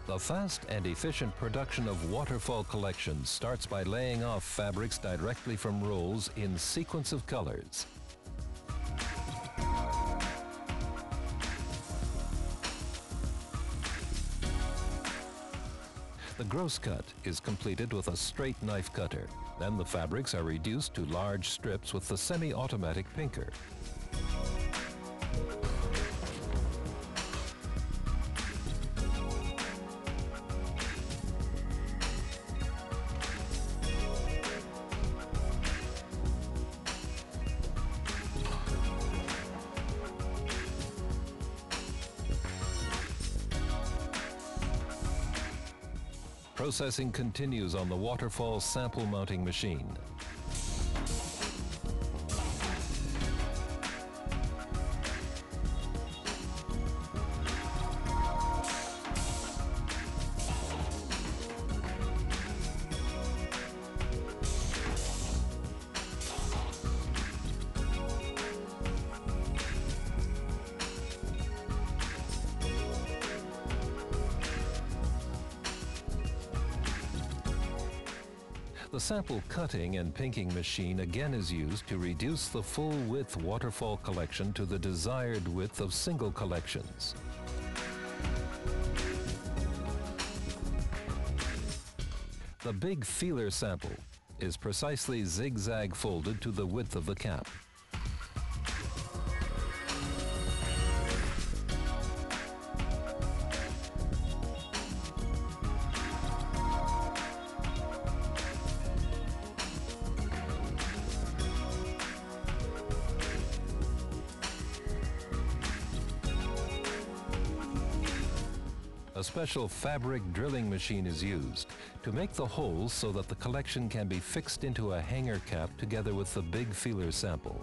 The fast and efficient production of waterfall collections starts by laying off fabrics directly from rolls in sequence of colors. The gross cut is completed with a straight knife cutter. Then the fabrics are reduced to large strips with the semi-automatic pinker. Processing continues on the Waterfall sample mounting machine. The sample cutting and pinking machine again is used to reduce the full width waterfall collection to the desired width of single collections. The big feeler sample is precisely zigzag folded to the width of the cap. A special fabric drilling machine is used to make the holes so that the collection can be fixed into a hanger cap together with the big feeler sample.